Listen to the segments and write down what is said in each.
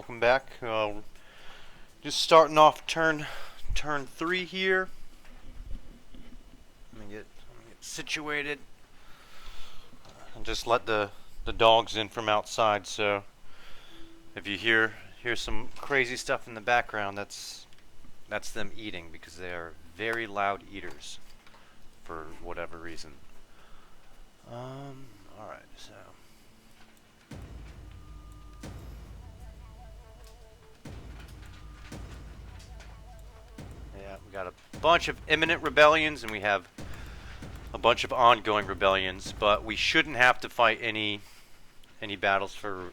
welcome back. Just starting off turn 3 here. Let me get situated and just let the dogs in from outside. So if you hear some crazy stuff in the background, that's them eating because they are very loud eaters for whatever reason. All right, so. Yeah, we got a bunch of imminent rebellions and we have a bunch of ongoing rebellions, but we shouldn't have to fight any battles for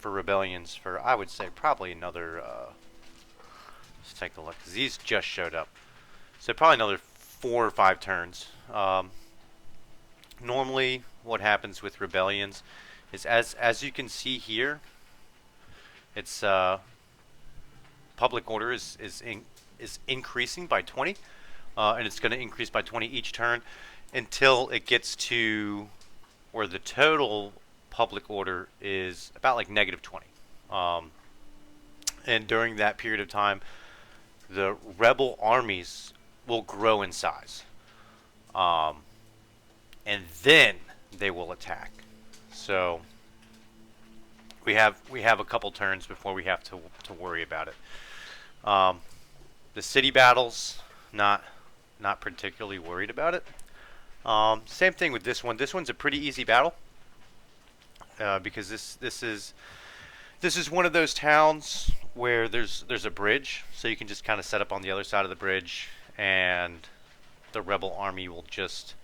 rebellions for, I would say, probably another. Let's take a look because these just showed up, so probably another 4 or 5 turns. Normally, what happens with rebellions is as you can see here, it's public order is increasing by 20, and it's going to increase by 20 each turn until it gets to where the total public order is about like -20. And during that period of time, the rebel armies will grow in size, and then they will attack. So we have a couple turns before we have to worry about it. The city battles, not particularly worried about it. Same thing with this one. This one's a pretty easy battle because this is one of those towns where there's a bridge, so you can just kind of set up on the other side of the bridge, and the rebel army will just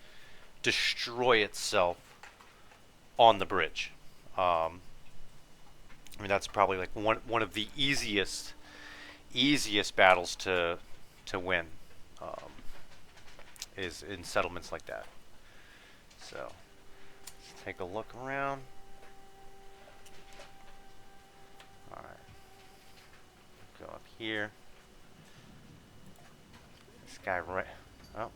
destroy itself on the bridge. I mean, that's probably like one of the easiest battles to win, is in settlements like that. So let's take a look around. All right, go up here. This guy right. Oh,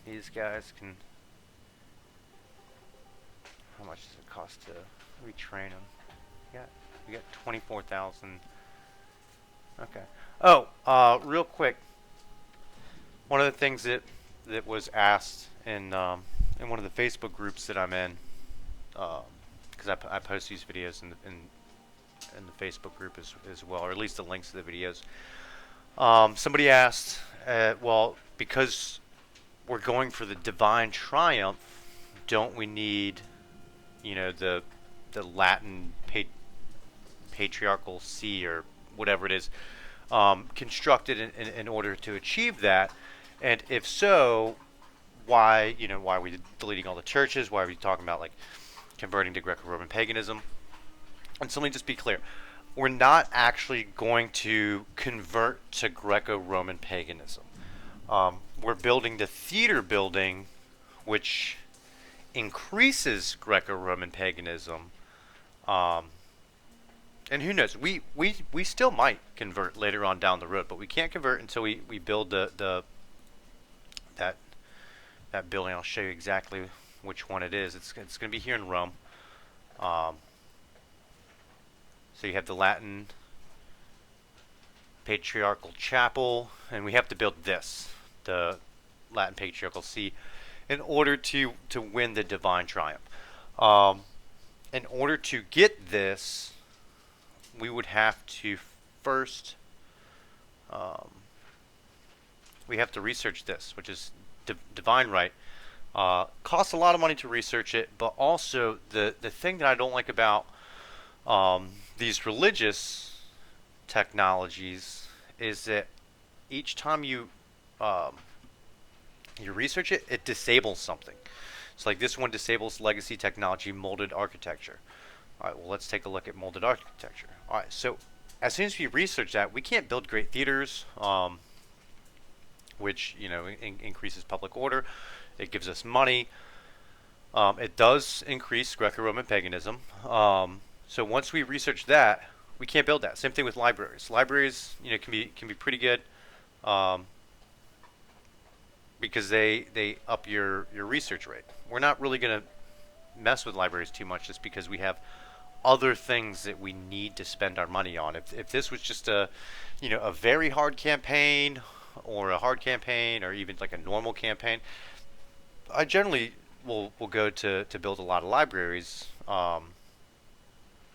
these guys can. How much does it cost to retrain them? We got 24,000. Okay. Oh, real quick. One of the things that was asked in one of the Facebook groups that I'm in, because I post these videos in the Facebook group as well, or at least the links to the videos. Somebody asked, well, because we're going for the divine triumph, don't we need, the Latin patriarchal see or whatever it is, constructed in order to achieve that? And if so, why are we deleting all the churches? Why are we talking about like converting to Greco-Roman paganism? And so let me just be clear. We're not actually going to convert to Greco-Roman paganism. We're building the theater building, which increases Greco-Roman paganism. And who knows? We still might convert later on down the road, but we can't convert until we build that building. I'll show you exactly which one it is. It's going to be here in Rome. So you have the Latin Patriarchal Chapel, and we have to build this, the Latin Patriarchal See, in order to win the divine triumph. In order to get this, we would have to first we have to research this, which is divine right. Costs a lot of money to research it, but also the thing that I don't like about these religious technologies is that each time you research it, it disables something. So like this one disables legacy technology, molded architecture. All right, well, let's take a look at molded architecture. All right, so as soon as we research that, we can't build great theaters, which increases public order. It gives us money. It does increase Greco-Roman paganism. So once we research that, we can't build that. Same thing with libraries. Libraries, can be pretty good, because they up your research rate. We're not really going to mess with libraries too much, just because we have other things that we need to spend our money on. If this was just a, a very hard campaign, or a hard campaign, or even like a normal campaign, I generally will go to build a lot of libraries,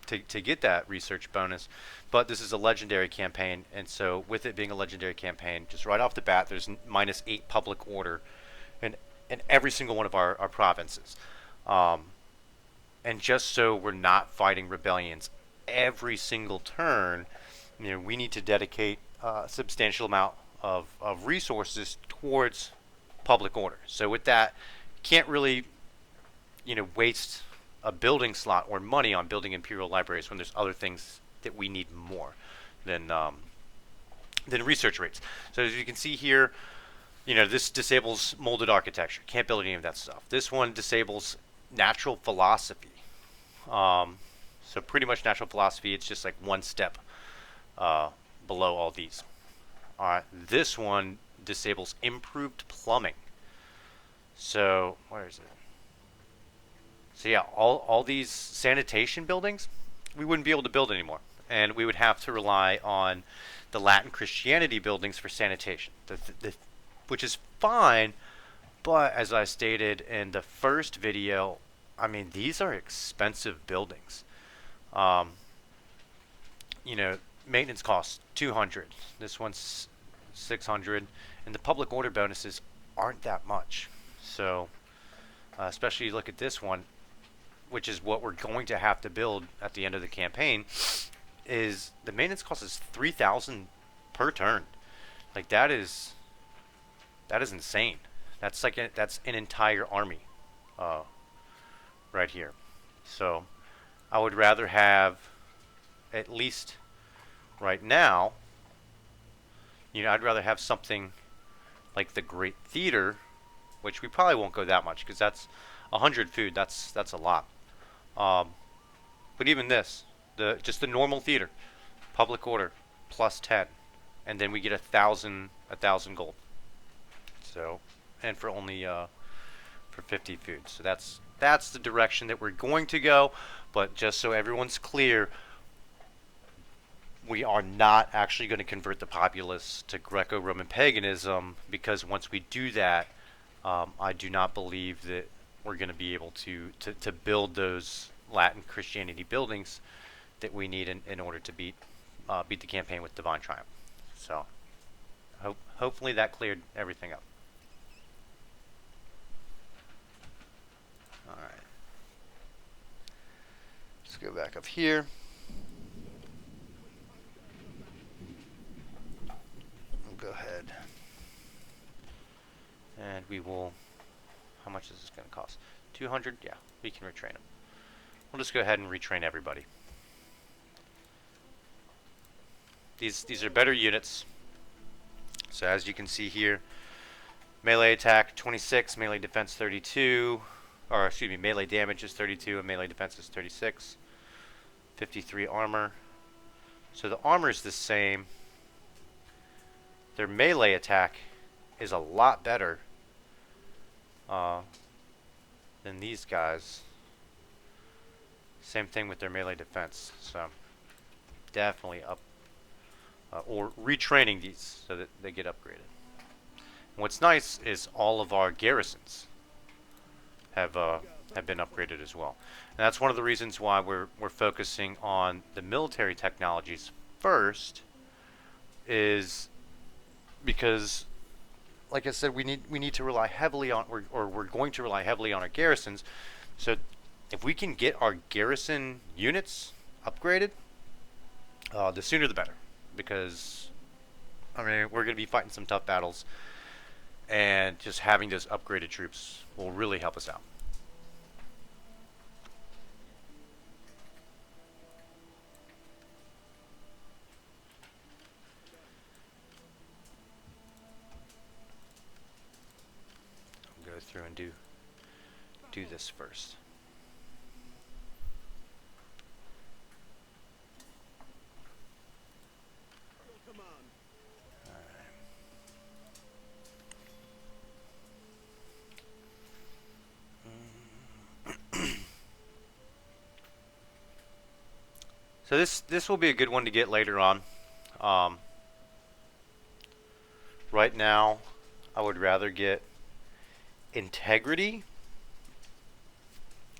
to get that research bonus. But this is a legendary campaign, and so with it being a legendary campaign, just right off the bat, there's -8 public order in every single one of our provinces. Um, and just so we're not fighting rebellions every single turn, we need to dedicate a substantial amount of resources towards public order. So with that, can't really, waste a building slot or money on building imperial libraries when there's other things that we need more than research rates. So as you can see here, this disables molded architecture. Can't build any of that stuff. This one disables natural philosophy. So pretty much natural philosophy, it's just like one step below all these. This one disables improved plumbing. So where is it? So yeah, all these sanitation buildings, we wouldn't be able to build anymore, and we would have to rely on the Latin Christianity buildings for sanitation, which is fine. But as I stated in the first video, I mean, these are expensive buildings. Um, Maintenance costs 200. This one's 600, and the public order bonuses aren't that much. So, especially look at this one, which is what we're going to have to build at the end of the campaign. Is the maintenance cost is 3,000 per turn. Like that is insane. That's like that's an entire army, right here. So I would rather have, at least right now, I'd rather have something like the Great Theater, which we probably won't go that much because that's 100 food. That's a lot. But even this, just the normal theater, public order plus 10, and then we get 1,000 gold. So, and for only for 50 food. So that's the direction that we're going to go. But just so everyone's clear, we are not actually going to convert the populace to Greco-Roman paganism, because once we do that, I do not believe that we're going to be able to build those Latin Christianity buildings that we need in order to beat the campaign with Divine Triumph. So hopefully that cleared everything up. All right. Let's go back up here. We'll go ahead and we will. How much is this going to cost? 200? Yeah, we can retrain them. We'll just go ahead and retrain everybody. These are better units. So as you can see here, melee attack 26, melee defense 32, or excuse me, melee damage is 32 and melee defense is 36. 53 armor. So the armor is the same. Their melee attack is a lot better than these guys. Same thing with their melee defense. So definitely up, or retraining these so that they get upgraded. And what's nice is all of our garrisons have been upgraded as well. And that's one of the reasons why we're focusing on the military technologies first, is because, like I said, we need to rely heavily on, or we're going to rely heavily on our garrisons. So if we can get our garrison units upgraded, the sooner the better, because I mean, we're going to be fighting some tough battles, and just having those upgraded troops will really help us out. I'll go through and do this first. So this will be a good one to get later on. Um, right now, I would rather get integrity.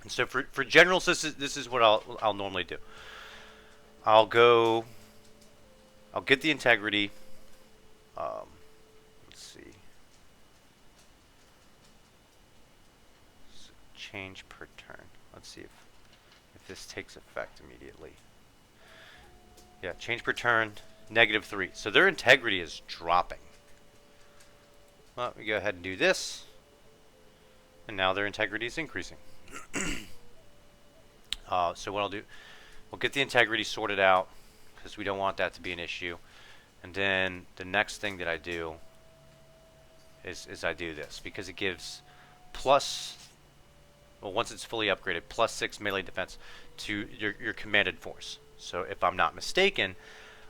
And so for generals, this is what I'll normally do. I'll go. I'll get the integrity. Um, let's see. So change per turn. Let's see if this takes effect immediately. Yeah, change per turn, -3. So their integrity is dropping. Well, we go ahead and do this, and now their integrity is increasing. So what I'll do, we'll get the integrity sorted out because we don't want that to be an issue. And then the next thing that I do is I do this because it gives plus, well, once it's fully upgraded, +6 melee defense to your commanded force. So if I'm not mistaken,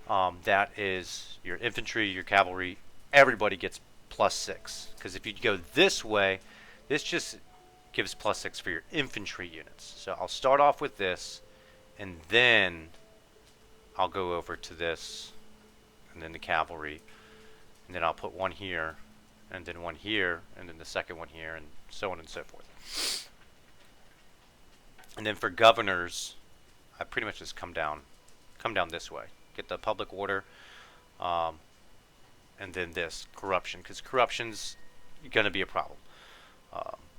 that is your infantry, your cavalry, everybody gets +6. Because if you go this way, this just gives +6 for your infantry units. So I'll start off with this, and then I'll go over to this, and then the cavalry, and then I'll put one here, and then one here, and then the second one here, and so on and so forth. And then for governors, I pretty much just come down this way. Get the public order, and then this corruption, because corruption's gonna be a problem,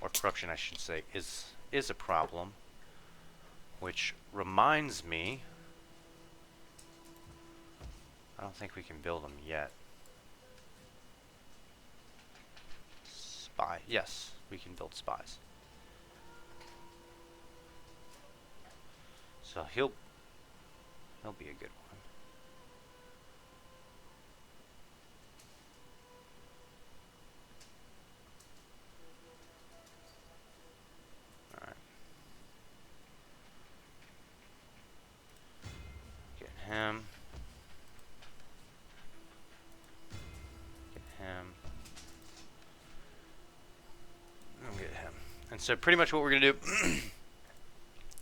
or corruption, I should say, is a problem. Which reminds me, I don't think we can build them yet. Spy, yes, we can build spies. So he'll be a good one. All right. Get him. Get him. And get him. And so pretty much what we're gonna do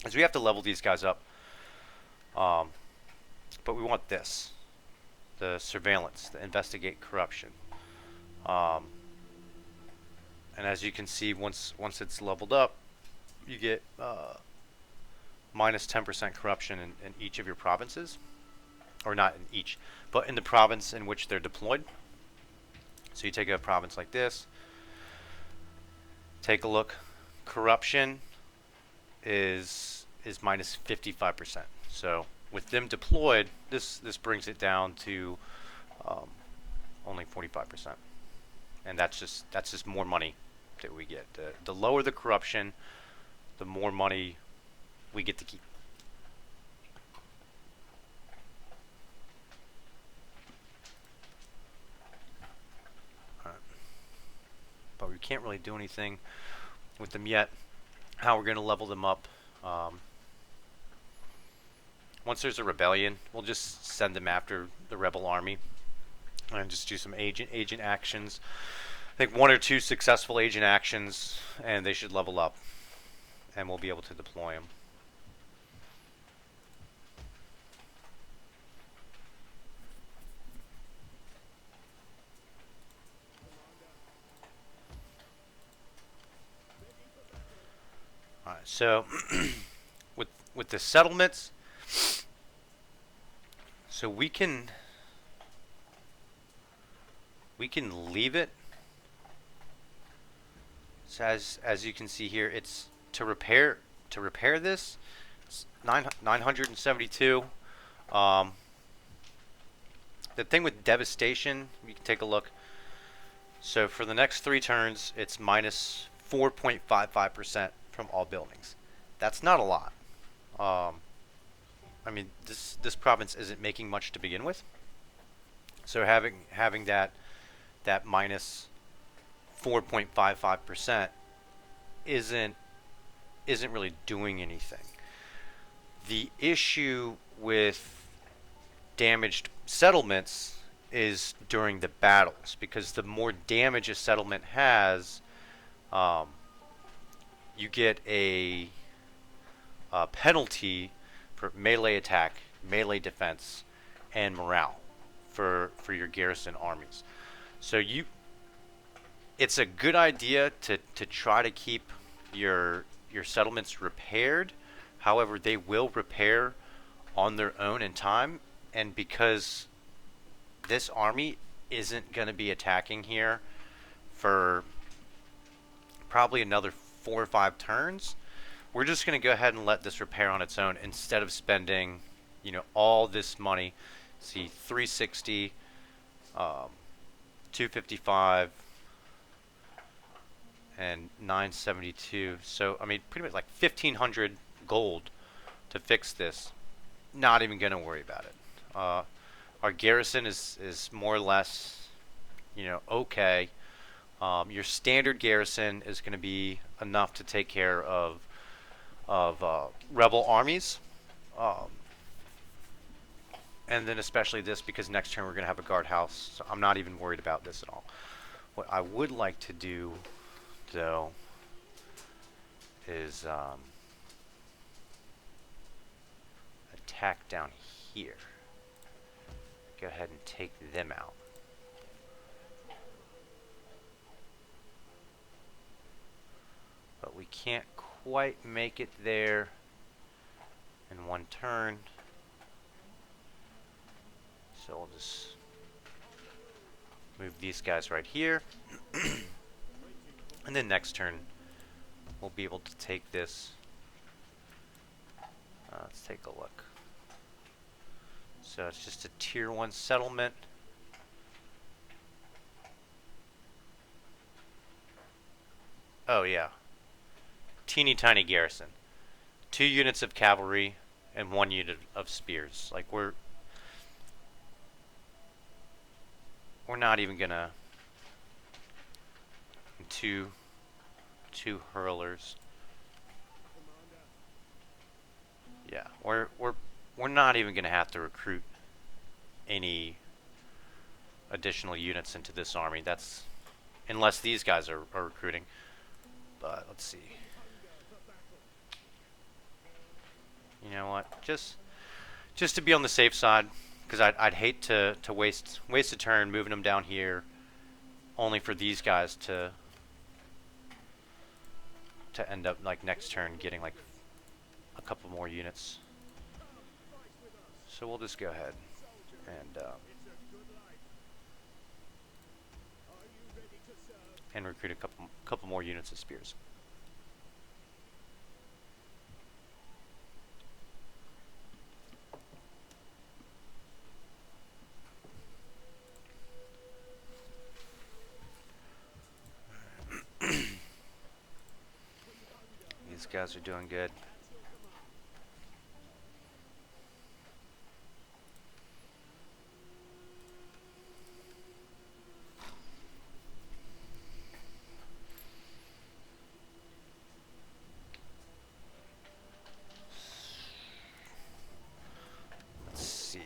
is we have to level these guys up. But we want this, the surveillance, the investigate corruption. And as you can see, once it's leveled up, you get minus 10% corruption in each of your provinces, or not in each, but in the province in which they're deployed. So you take a province like this, take a look. Corruption is minus 55%. So with them deployed, this brings it down to only 45%, and that's just more money that we get. The lower the corruption, the more money we get to keep. But we can't really do anything with them yet. How we're going to level them up. Once there's a rebellion, we'll just send them after the rebel army and just do some agent actions. I think 1 or 2 successful agent actions, and they should level up, and we'll be able to deploy them. All right, so with the settlements, so we can leave it. So as you can see here, it's to repair this. It's 972. The thing with devastation, you can take a look. So for the next 3 turns, it's minus 4.55% from all buildings. That's not a lot. I mean, this province isn't making much to begin with. So having that minus 4.55% isn't really doing anything. The issue with damaged settlements is during the battles, because the more damage a settlement has, you get a penalty for melee attack melee defense and morale for your garrison armies. So it's a good idea to try to keep your settlements repaired. However, they will repair on their own in time, and because this army isn't going to be attacking here for probably another 4 or 5 turns, we're just going to go ahead and let this repair on its own instead of spending, all this money. See, 360, 255, and 972. So, I mean, pretty much like 1,500 gold to fix this. Not even going to worry about it. Our garrison is more or less, okay. Your standard garrison is going to be enough to take care of rebel armies, um, and then especially this, because next turn we're going to have a guardhouse. So I'm not even worried about this at all. What I would like to do, though, is attack down here. Go ahead and take them out. But we can't quite make it there in one turn. So we'll just move these guys right here. And then next turn, we'll be able to take this. Let's take a look. So it's just a tier 1 settlement. Oh yeah. Teeny tiny garrison. 2 units of cavalry and 1 unit of spears. Like we're not even gonna two hurlers. Yeah, we're not even gonna have to recruit any additional units into this army. That's unless these guys are recruiting. But let's see. You know what? Just to be on the safe side, because I'd hate to waste a turn moving them down here, only for these guys to end up like next turn getting like a couple more units. So we'll just go ahead and recruit a couple more units of spears. These guys are doing good. Let's see.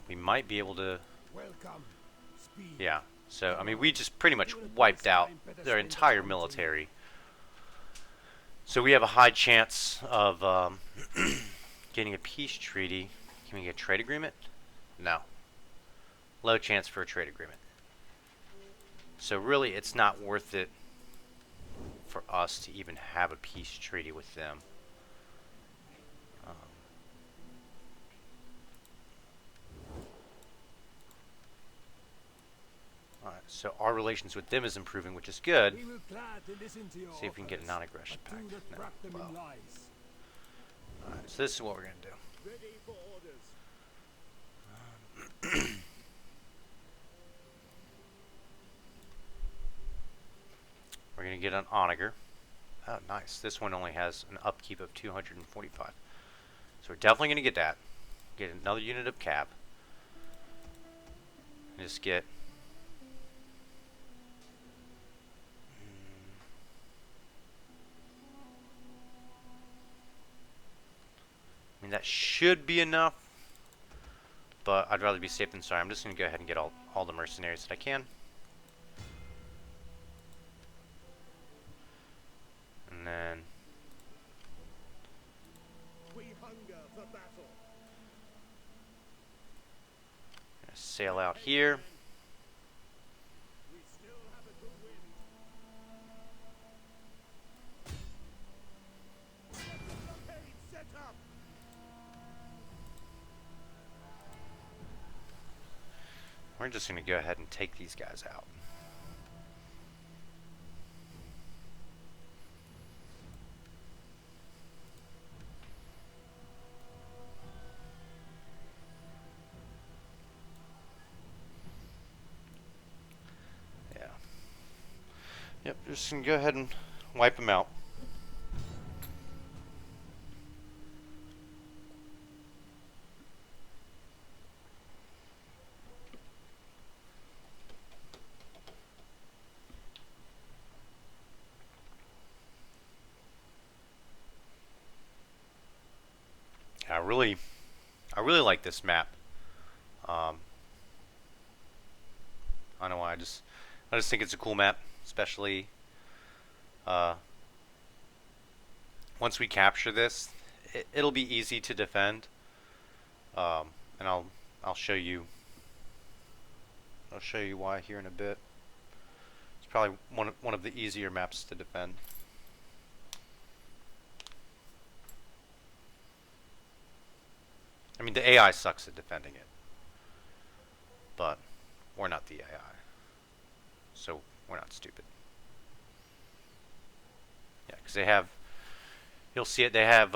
We might be able to. Yeah. So I mean, we just pretty much wiped out their entire military. So we have a high chance of getting a peace treaty. Can we get a trade agreement? No. Low chance for a trade agreement. So really, it's not worth it for us to even have a peace treaty with them. Alright, so our relations with them is improving, which is good. See if we can get a non-aggression pact. No. Well. Alright, so this is what we're going to do. We're going to get an onager. Oh, nice. This one only has an upkeep of 245. So we're definitely going to get that. Get another unit of cab. And just get... I mean, that should be enough. But I'd rather be safe than sorry. I'm just going to go ahead and get all the mercenaries that I can. And then... sail out here. We're just going to go ahead and take these guys out. Yeah. Yep, just going to go ahead and wipe them out. I really like this map. I don't know why. I just think it's a cool map, especially once we capture this. It'll be easy to defend, and I'll show you. I'll show you why here in a bit. It's probably one of the easier maps to defend. I mean, the AI sucks at defending it, but we're not the AI, so we're not stupid. Yeah, because they have, you'll see it. They have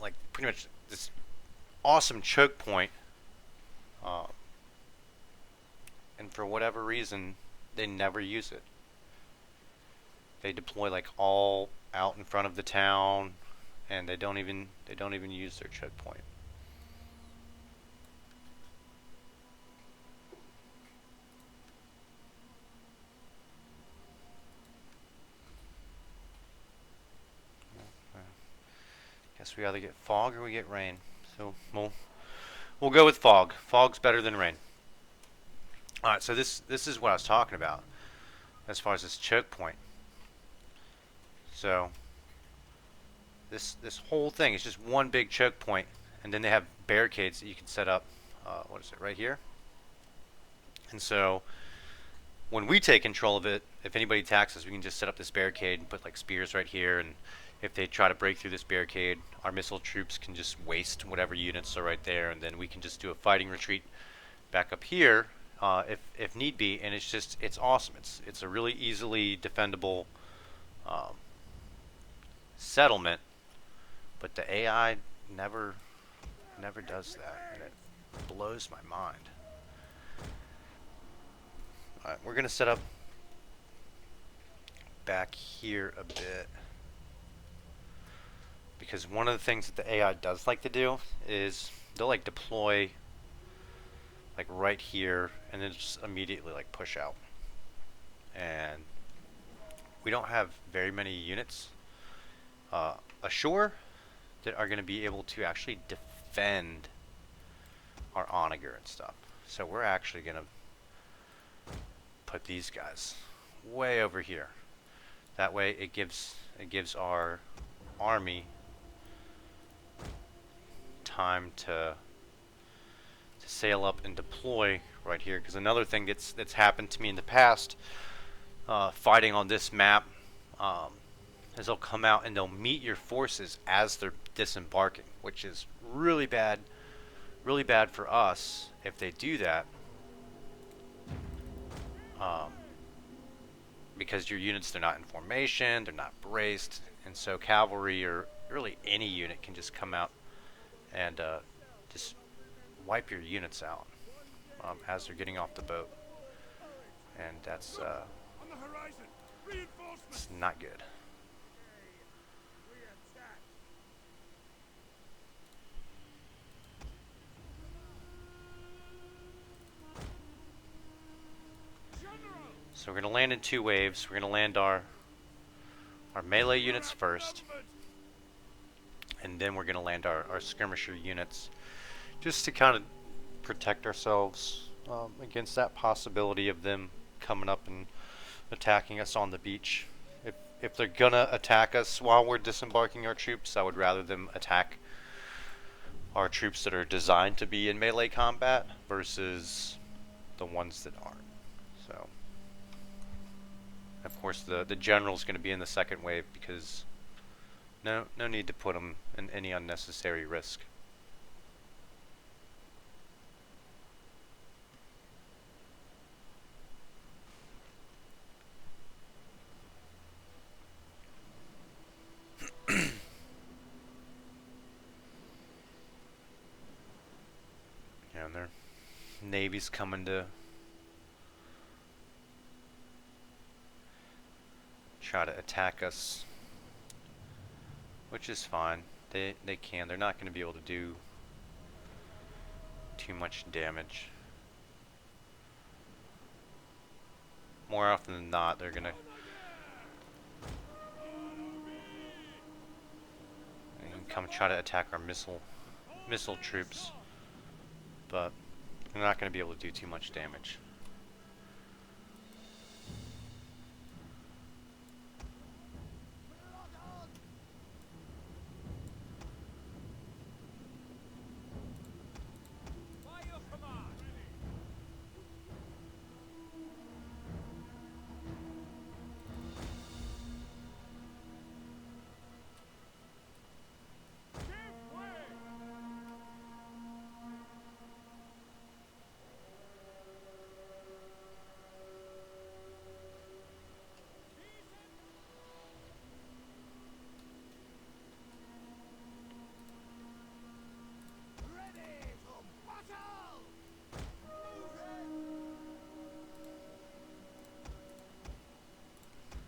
like pretty much this awesome choke point, and for whatever reason, they never use it. They deploy like all out in front of the town, and they don't even use their choke point. Guess we either get fog or we get rain. So we'll go with fog. Fog's better than rain. All right, so this is what I was talking about as far as this choke point. So this whole thing is just one big choke point, and then they have barricades that you can set up. What is it, right here? And so when we take control of it, if anybody attacks us, we can just set up this barricade and put like spears right here, and if they try to break through this barricade, our missile troops can just waste whatever units are right there, and then we can just do a fighting retreat back up here if need be. And it's awesome. It's a really easily defendable settlement, but the AI never does that, and it blows my mind. All right, we're gonna set up back here a bit, because one of the things that the AI does like to do is they'll like deploy like right here and then just immediately like push out. And we don't have very many units ashore that are going to be able to actually defend our onager and stuff. So we're actually going to put these guys way over here. That way it gives our army time to sail up and deploy right here. Because another thing that's happened to me in the past, fighting on this map, is they'll come out and they'll meet your forces as they're disembarking, which is really bad for us if they do that, because your units, they're not in formation, they're not braced, and so cavalry or really any unit can just come out and just wipe your units out as they're getting off the boat, and that's it's not good. So we're going to land in two waves. We're going to land our melee units first, and then we're going to land our skirmisher units, just to kind of protect ourselves against that possibility of them coming up and attacking us on the beach. If they're going to attack us while we're disembarking our troops, I would rather them attack are troops that are designed to be in melee combat versus the ones that aren't. So, of course, the general's going to be in the second wave because no need to put them in any unnecessary risk. And their Navy's coming to try to attack us, which is fine. They can. They're not going to be able to do too much damage. More often than not, they're going to come try to attack our missile troops, but they're not going to be able to do too much damage.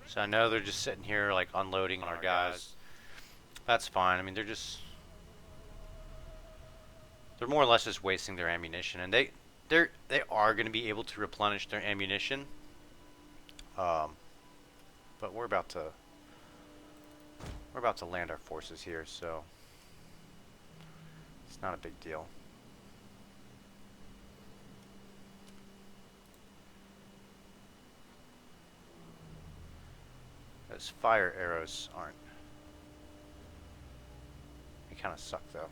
So I know they're just sitting here like unloading on our guys. That's fine. I mean, they're more or less just wasting their ammunition, and they are going to be able to replenish their ammunition. But we're about to land our forces here, so it's not a big deal. Those fire arrows aren't. They kind of suck though.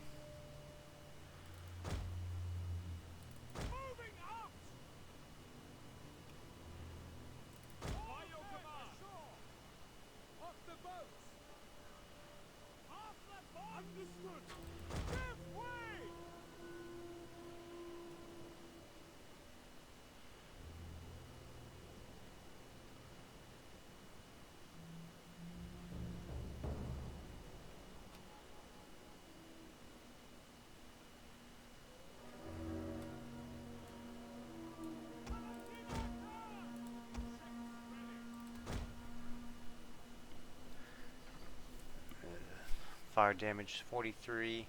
Fire damage 43.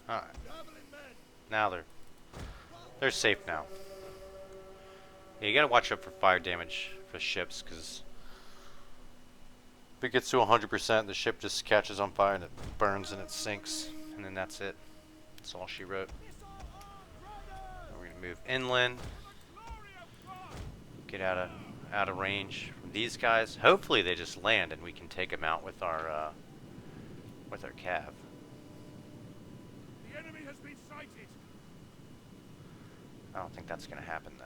Alright. Now they're safe now. Yeah, you gotta watch out for fire damage for ships, because if it gets to 100%, the ship just catches on fire and it burns and it sinks, and then that's it. That's all she wrote. Now we're gonna move inland, get out of range from these guys. Hopefully they just land and we can take them out with our cav. The enemy has been sighted. I don't think that's gonna happen though.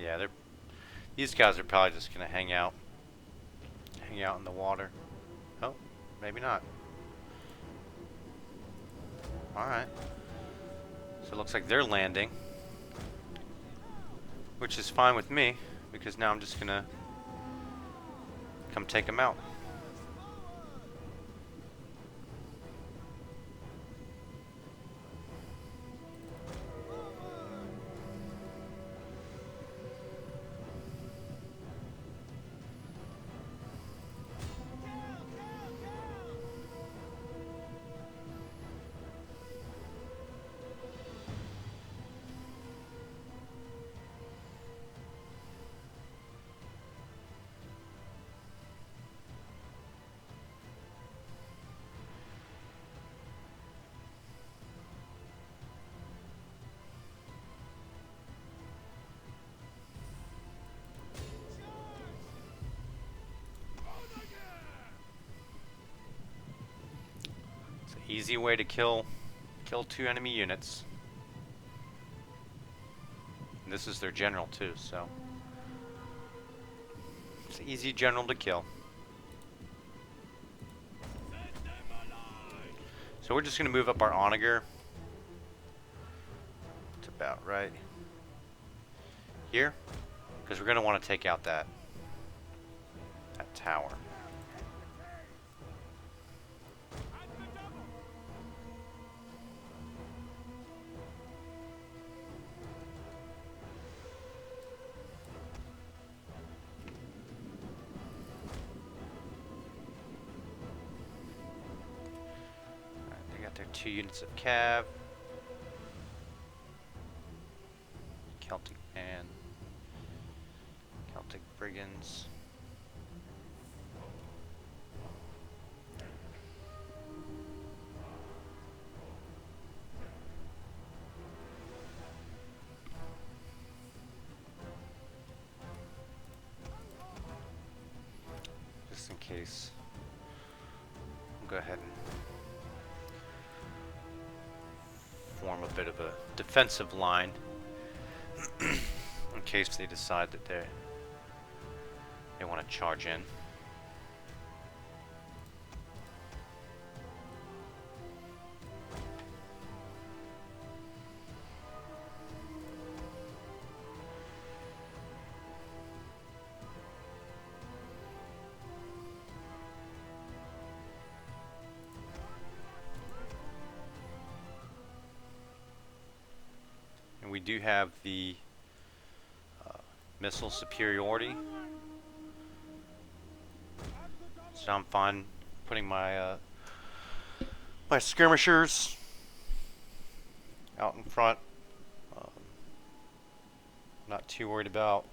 Yeah, these guys are probably just gonna hang out in the water. Oh, maybe not. Alright. So it looks like they're landing, which is fine with me, because now I'm just gonna come take them out. Easy way to kill 2 enemy units. And this is their general too, so it's an easy general to kill. So we're just gonna move up our onager. It's about right here, because we're gonna want to take out that tower. They got their 2 units of cav. Celtic and Celtic brigands. Just in case, I'll go ahead and form a bit of a defensive line in case they decide that they want to charge in. We do have the missile superiority, so I'm fine putting my my skirmishers out in front. Not too worried about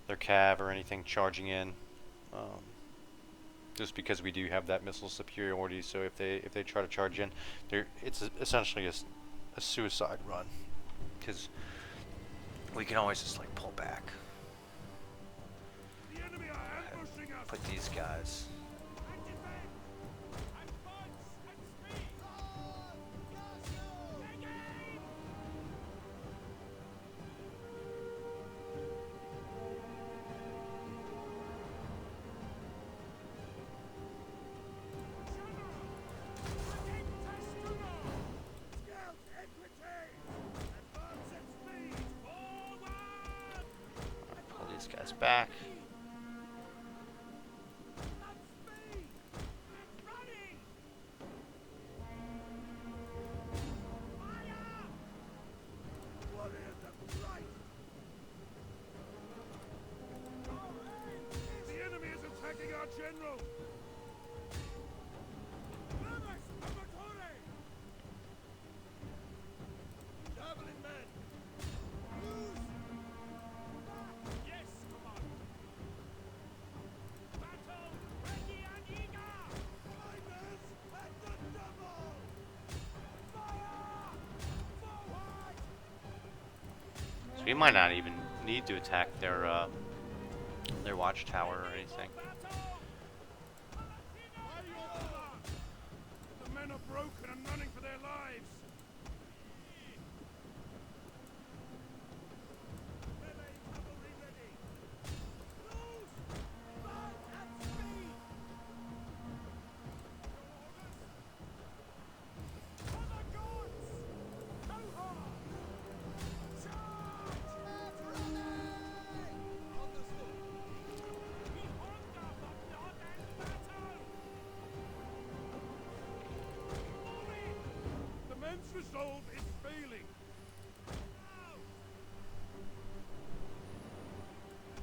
their cav or anything charging in, just because we do have that missile superiority. So if they try to charge in, it's essentially a suicide run. Because we can always just like pull back. Put these guys. Guys back. The enemy is attacking our general. Javelin men. So we might not even need to attack their watchtower or anything. The men are broken and running for their lives. Resolve is failing.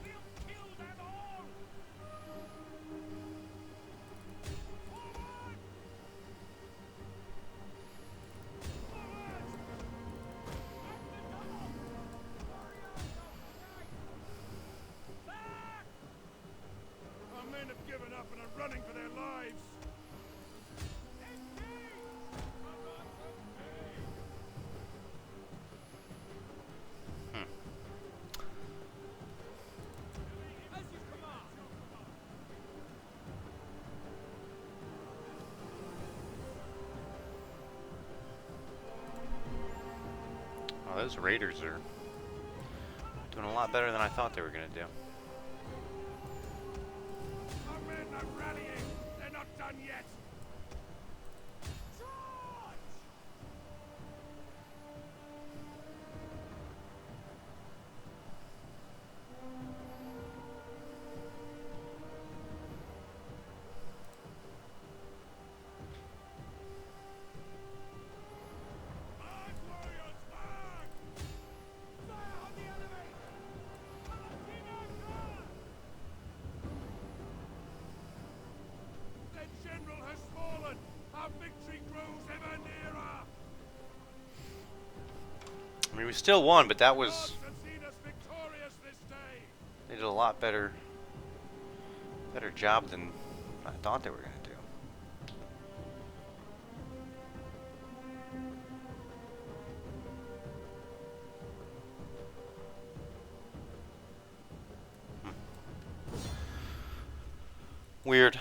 We'll kill them all. Forward! Back! Our men have given up and are running for their lives. Oh, those raiders are doing a lot better than I thought they were going to do. Our men are rallying. They're not done yet. Charge! March, warriors, march! Fire on the enemy! Palatina, charge! Their general has fallen. Our victory grows ever nearer. I mean, we still won, but that was... Gods have seen us victorious this day. They did a lot better job than I thought they were going to do. Weird.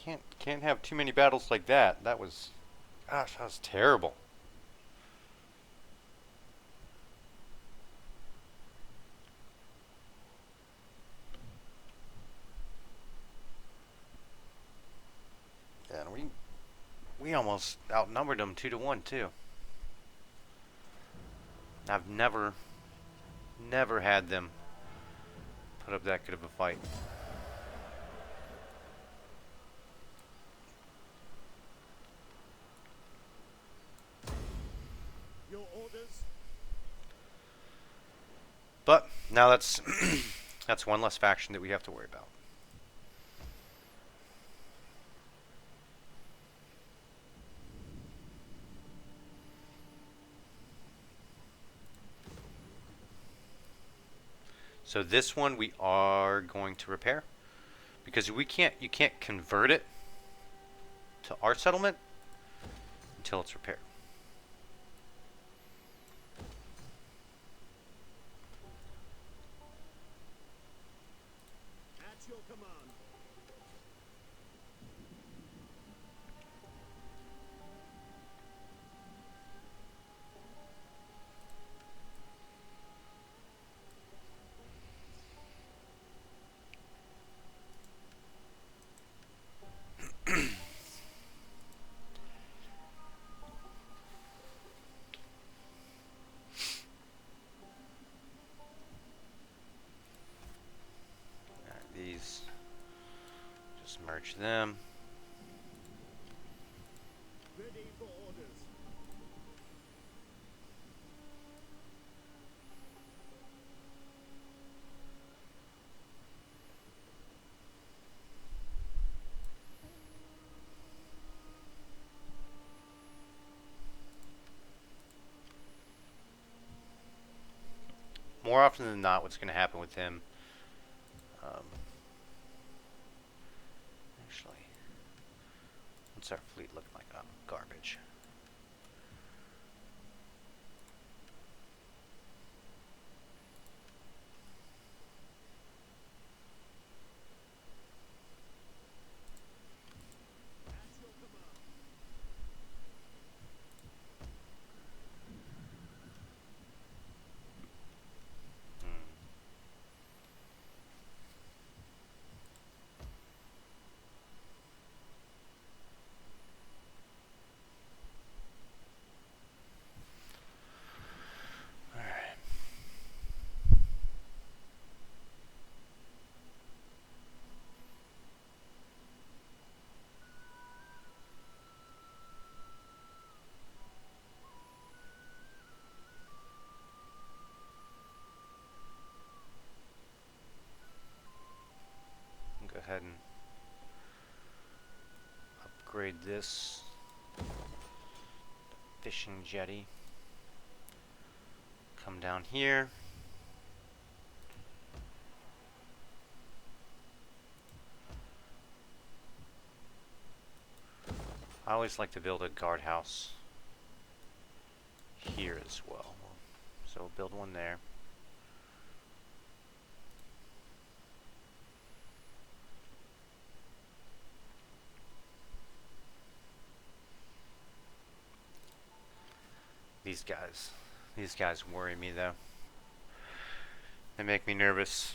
Yeah, can't have too many battles like that. That was, gosh, that was terrible. Yeah, and we almost outnumbered them 2-1 too. I've never had them put up that good of a fight. Your orders? But now that's that's one less faction that we have to worry about. So this one we are going to repair because you can't convert it to our settlement until it's repaired. At your command. These, just merge them. Ready for orders. More often than not, what's going to happen with him? Actually, what's our fleet looking like? Oh, garbage. At your command. Alright. Go ahead and upgrade this fishing jetty. Come down here. I always like to build a guardhouse here as well. So we'll build one there. These guys worry me though. They make me nervous.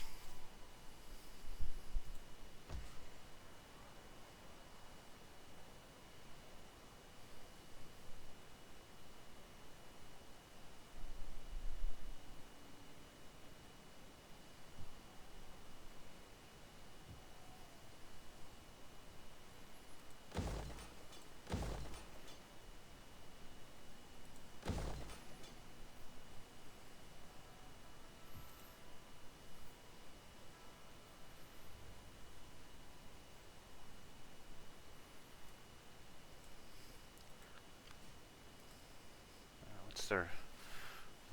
What's their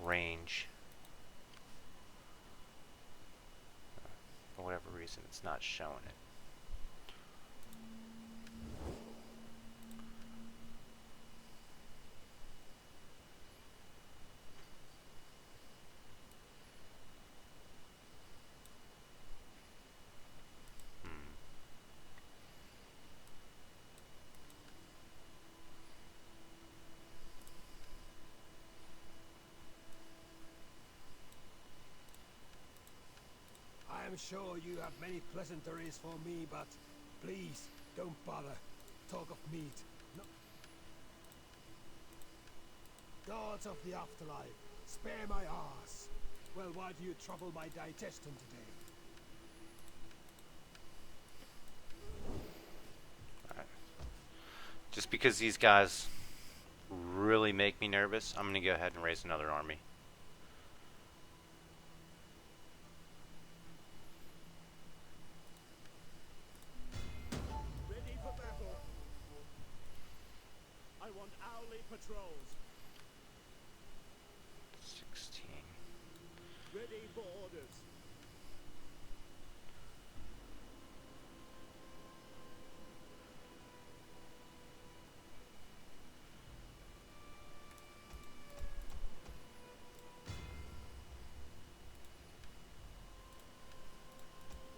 range? For whatever reason, it's not showing it. I am sure you have many pleasantries for me, but please don't bother. Talk of meat. No. Gods of the afterlife, spare my ass. Well, why do you trouble my digestion today? Just because these guys really make me nervous, I'm gonna go ahead and raise another army. Ready for battle. I want hourly patrols. 16. Ready for orders.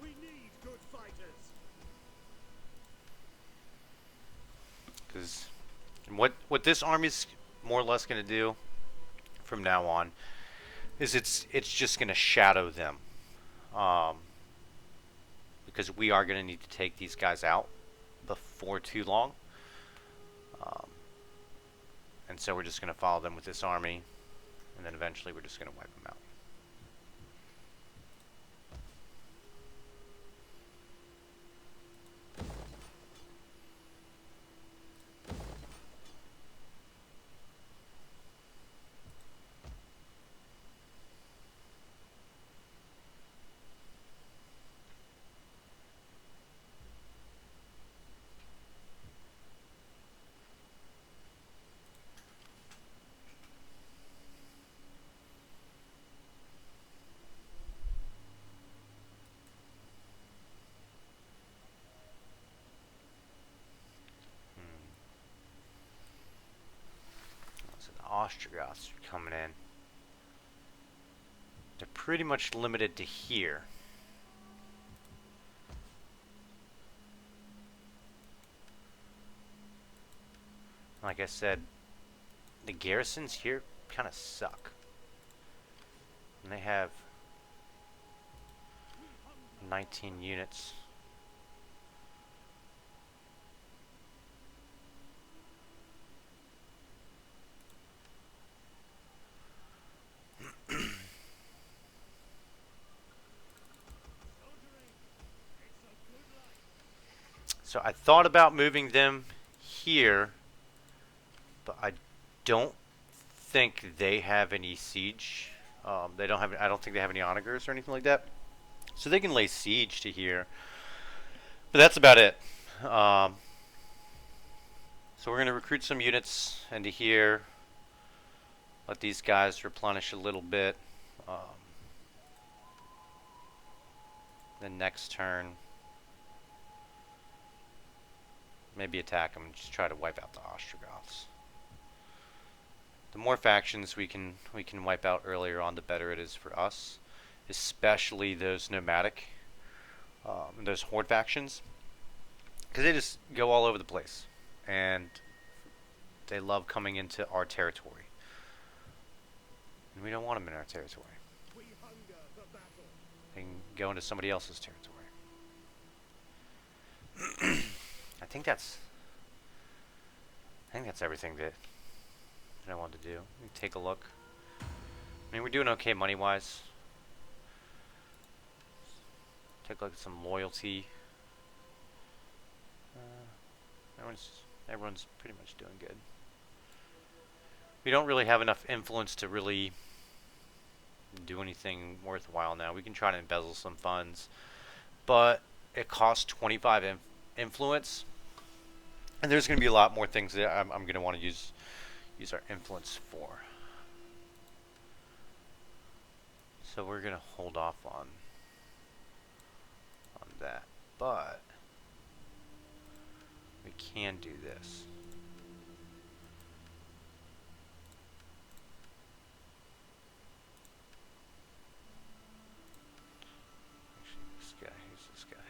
We need good fighters. Because what this army's more or less going to do from now on is it's just going to shadow them, because we are going to need to take these guys out before too long, and so we're just going to follow them with this army, and then eventually we're just going to wipe them out. So the Ostrogoths are coming in. They're pretty much limited to here. Like I said, the garrisons here kind of suck. And they have 19 units. So I thought about moving them here, but I don't think they have any siege. They don't have. I don't think they have any onagers or anything like that. So they can lay siege to here, but that's about it. So we're gonna recruit some units into here. Let these guys replenish a little bit. Then next turn, maybe attack them and just try to wipe out the Ostrogoths. The more factions we can wipe out earlier on, the better it is for us, especially those nomadic, those horde factions, because they just go all over the place, and they love coming into our territory. And we don't want them in our territory. We hunger for battle. They can go into somebody else's territory. I think that's everything that I wanted to do. Let me take a look. I mean, we're doing okay money-wise. Take a look at some loyalty. Everyone's pretty much doing good. We don't really have enough influence to really do anything worthwhile now. We can try to embezzle some funds, but it costs 25 influence, and there's going to be a lot more things that I'm going to want to use our influence for. So we're going to hold off on that, but we can do this. Actually, this guy, who's this guy?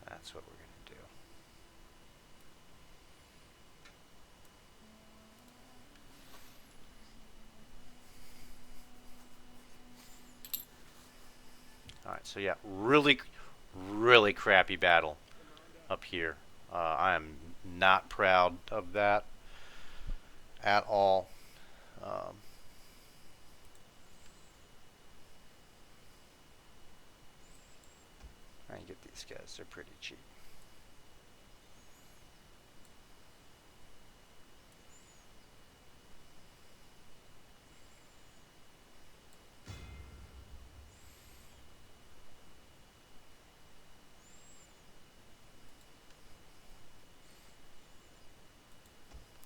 That's what we're going to do. Alright, so yeah, really crappy battle up here. I am not proud of that at all. I can get these guys, they're pretty cheap.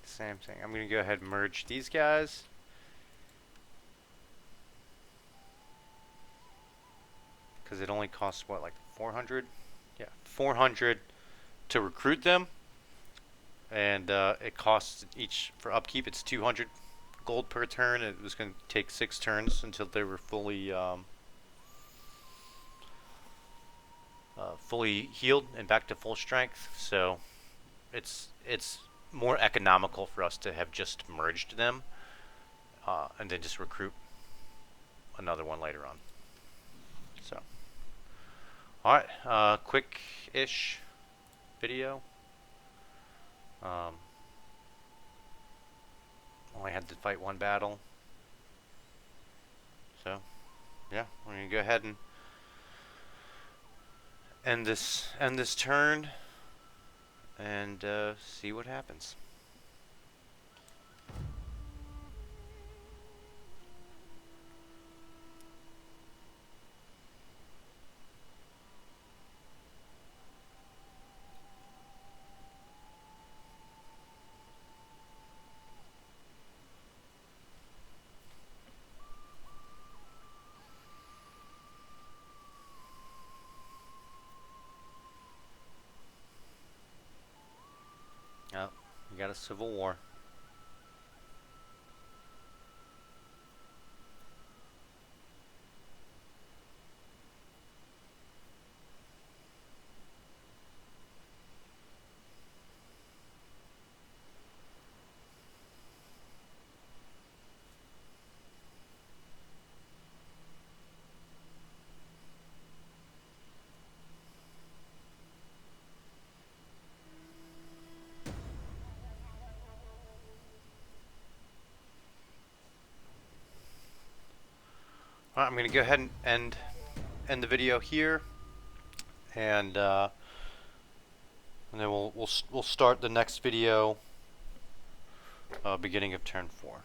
Same thing. I'm going to go ahead and merge these guys. Because it only costs, what, like 400? Yeah, 400 to recruit them. And it costs each, for upkeep, it's 200 gold per turn. It was going to take 6 turns until they were fully fully healed and back to full strength. So it's more economical for us to have just merged them and then just recruit another one later on. So, alright, quick-ish video. Only had to fight one battle. So, yeah, we're going to go ahead and end this turn and see what happens. Oh, we got a civil war. Alright, I'm going to go ahead and end the video here, and then we'll start the next video beginning of turn 4.